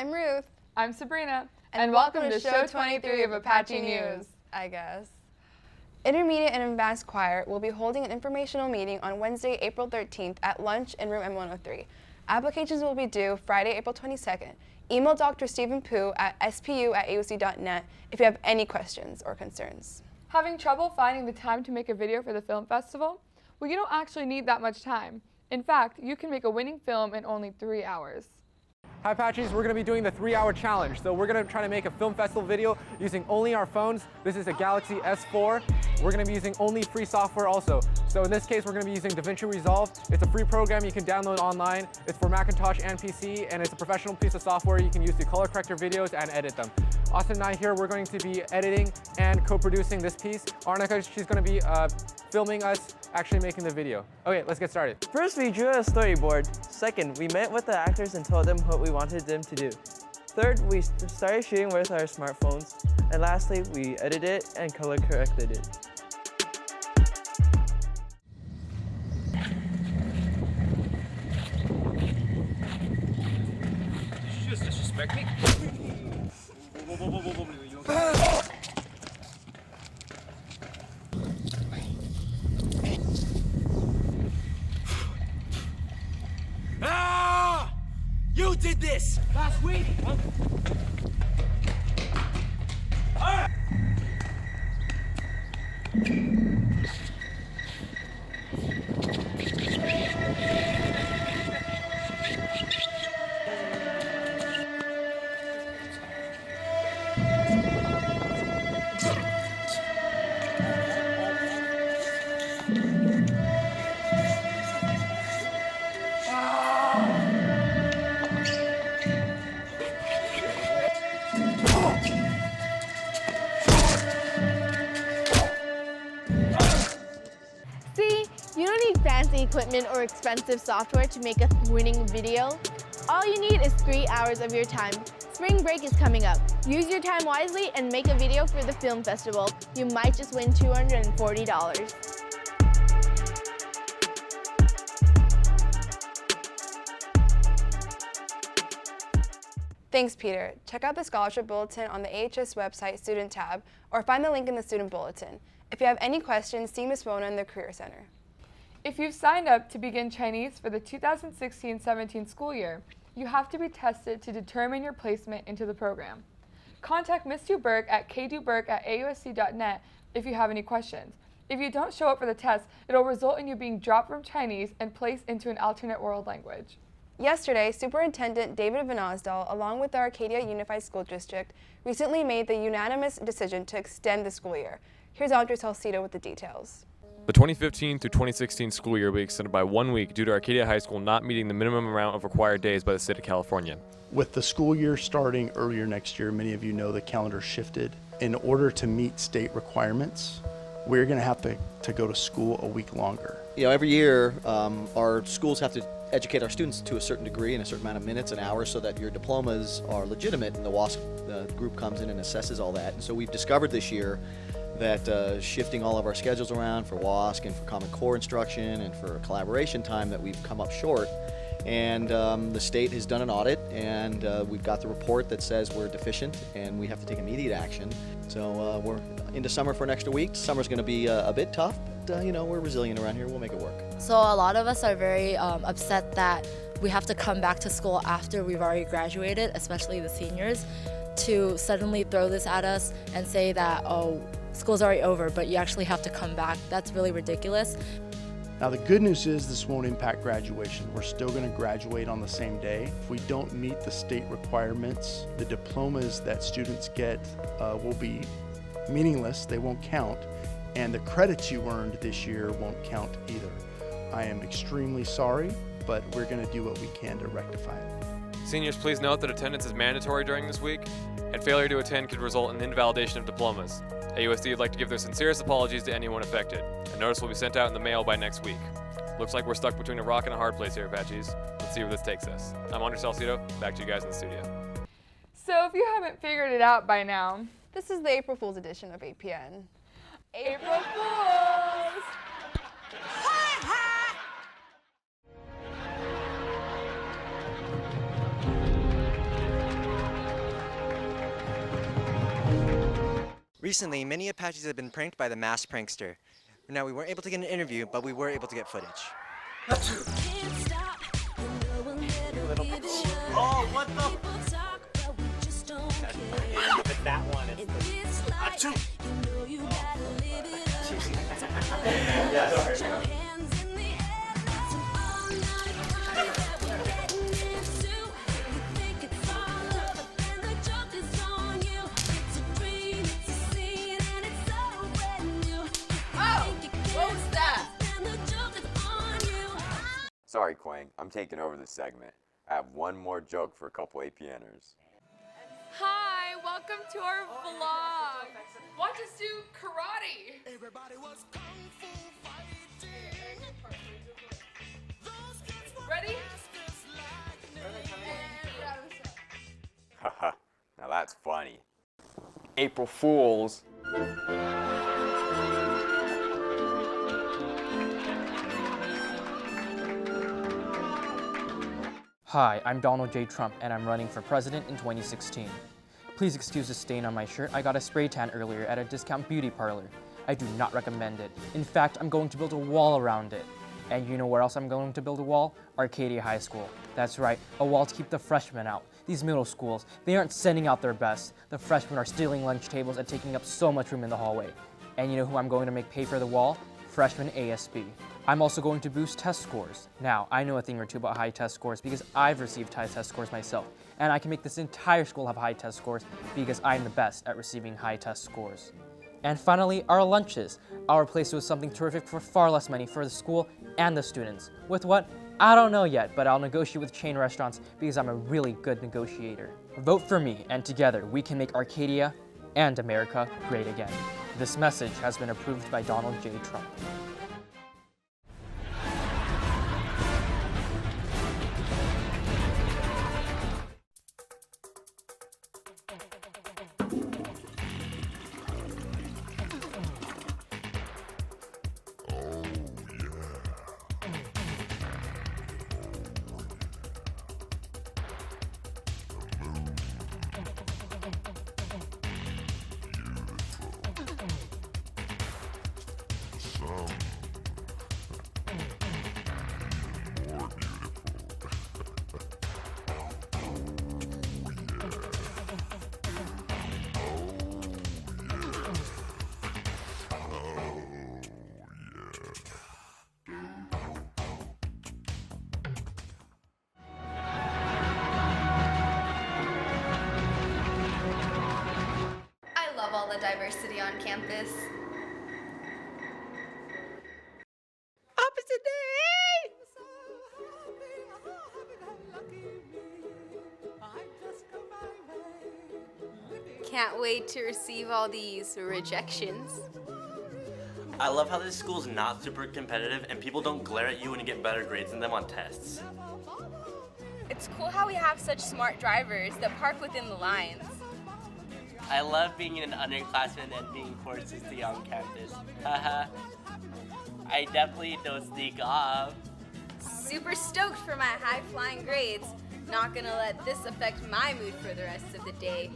I'm Ruth. I'm Sabrina. And welcome to Show 23 of Apache News. I guess. Intermediate and Advanced Choir will be holding an informational meeting on Wednesday, April 13th at lunch in room M103. Applications will be due Friday, April 22nd. Email Dr. Stephen Pooh at spu@aoc.net if you have any questions or concerns. Having trouble finding the time to make a video for the film festival? Well, you don't actually need that much time. In fact, you can make a winning film in only 3 hours. Hi Apaches, we're going to be doing the 3-hour challenge. So we're going to try to make a film festival video using only our phones. This is a Galaxy S4. We're going to be using only free software also. So in this case, we're going to be using DaVinci Resolve. It's a free program you can download online. It's for Macintosh and PC, and it's a professional piece of software you can use to color correct your videos and edit them. Austin and I here, we're going to be editing and co-producing this piece. Arnica, she's going to be filming us actually making the video. Okay, let's get started. First, we drew a storyboard. Second, we met with the actors and told them what we wanted them to do. Third, we started shooting with our smartphones. And lastly, we edited it and color corrected it. Did you just disrespect me? Ah! You did this last week. See, you don't need fancy equipment or expensive software to make a winning video. All you need is 3 hours of your time. Spring break is coming up. Use your time wisely and make a video for the film festival. You might just win $240. Thanks, Peter. Check out the scholarship bulletin on the AHS website Student tab or find the link in the Student Bulletin. If you have any questions, see Ms. Mona in the Career Center. If you've signed up to begin Chinese for the 2016-17 school year, you have to be tested to determine your placement into the program. Contact Ms. Duberg at kduberg@aosc.net if you have any questions. If you don't show up for the test, it'll result in you being dropped from Chinese and placed into an alternate world language. Yesterday, Superintendent David Van Osdal, along with the Arcadia Unified School District, recently made the unanimous decision to extend the school year. Here's Andre Salcido with the details. The 2015 through 2016 school year will be extended by 1 week due to Arcadia High School not meeting the minimum amount of required days by the state of California. With the school year starting earlier next year, many of you know the calendar shifted. In order to meet state requirements, we're going to have to go to school a week longer. You know, every year our schools have to educate our students to a certain degree in a certain amount of minutes and hours so that your diplomas are legitimate, and the WASC group comes in and assesses all that. And so we've discovered this year that shifting all of our schedules around for WASC and for Common Core instruction and for collaboration time, that we've come up short. And the state has done an audit, and we've got the report that says we're deficient and we have to take immediate action. So we're into summer for an extra week. Summer's going to be a bit tough, but you know, we're resilient around here. We'll make it work. So a lot of us are very upset that we have to come back to school after we've already graduated, especially the seniors, to suddenly throw this at us and say that, oh, school's already over, but you actually have to come back. That's really ridiculous. Now the good news is this won't impact graduation. We're still going to graduate on the same day. If we don't meet the state requirements, the diplomas that students get will be meaningless. They won't count, and the credits you earned this year won't count either. I am extremely sorry, but we're going to do what we can to rectify it. Seniors, please note that attendance is mandatory during this week, and failure to attend could result in the invalidation of diplomas. AUSD would like to give their sincerest apologies to anyone affected. A notice will be sent out in the mail by next week. Looks like we're stuck between a rock and a hard place here, Apaches. Let's see where this takes us. I'm Andre Salcido, back to you guys in the studio. So if you haven't figured it out by now, This is the April Fool's edition of APN. April Fools! Recently, many Apaches have been pranked by the masked prankster. Now, we weren't able to get an interview, but we were able to get footage. Oh, what the? But that one is Achoo! Yeah, sorry. Sorry, Quang, I'm taking over this segment. I have one more joke for a couple APNers. Hi, welcome to our vlog. Watch us do karate. Everybody was kung fu fighting. Ready? Haha, now that's funny. April Fools. Hi, I'm Donald J. Trump, and I'm running for president in 2016. Please excuse the stain on my shirt. I got a spray tan earlier at a discount beauty parlor. I do not recommend it. In fact, I'm going to build a wall around it. And you know where else I'm going to build a wall? Arcadia High School. That's right, a wall to keep the freshmen out. These middle schools, they aren't sending out their best. The freshmen are stealing lunch tables and taking up so much room in the hallway. And you know who I'm going to make pay for the wall? Freshman ASB. I'm also going to boost test scores. Now, I know a thing or two about high test scores because I've received high test scores myself, and I can make this entire school have high test scores because I'm the best at receiving high test scores. And finally, our lunches. I'll replace it with something terrific for far less money for the school and the students. With what? I don't know yet, but I'll negotiate with chain restaurants because I'm a really good negotiator. Vote for me, and together we can make Arcadia and America great again. This message has been approved by Donald J. Trump. All the diversity on campus. Opposite day! Can't wait to receive all these rejections. I love how this school's not super competitive and people don't glare at you when you get better grades than them on tests. It's cool how we have such smart drivers that park within the lines. I love being an underclassman and being courses on campus. Haha. I definitely don't sneak off. Super stoked for my high-flying grades. Not gonna let this affect my mood for the rest of the day.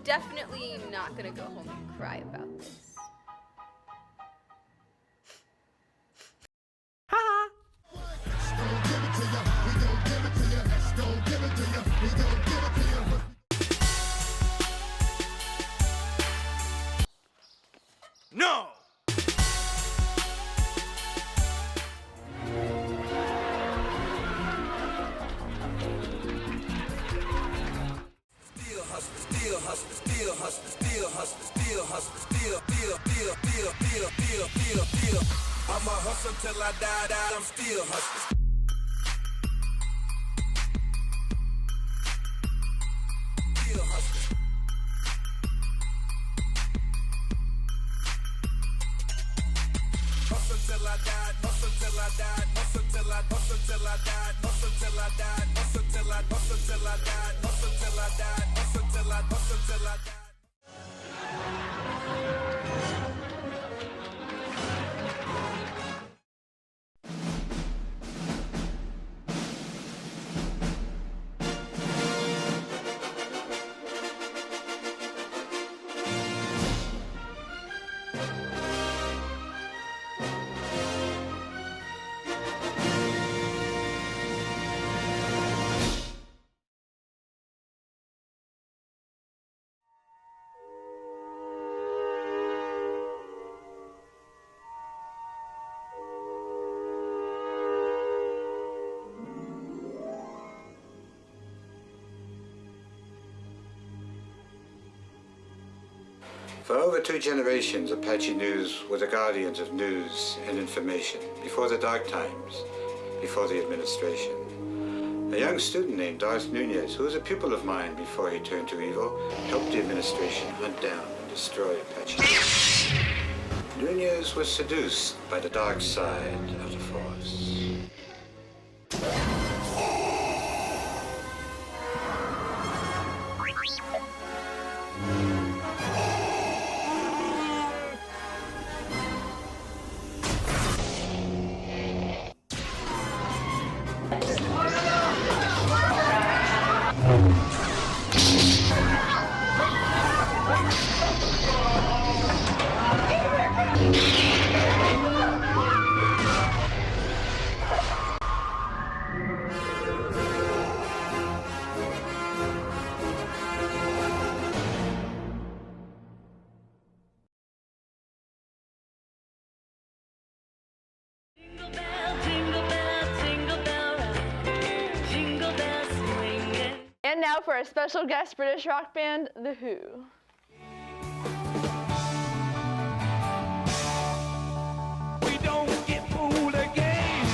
Definitely not gonna go home and cry about this. No! I'ma hustle till I die, I'm still hustling. Still hustling. Hustle till I died, hustle till I died, hustle till I died, hustle till I died, hustle till I died, hustle till I died, hustle till I died. For over 2 generations, Apache News were the guardians of news and information before the dark times, before the administration. A young student named Darth Nunez, who was a pupil of mine before he turned to evil, helped the administration hunt down and destroy Apache News. Nunez was seduced by the dark side of the Force. And now for a special guest British rock band, The Who. We don't get fooled again.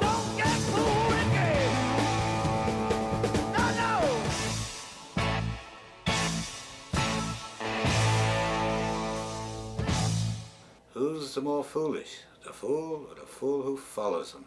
Don't get fooled again. No, no. Who's the more foolish, the fool or the fool who follows him?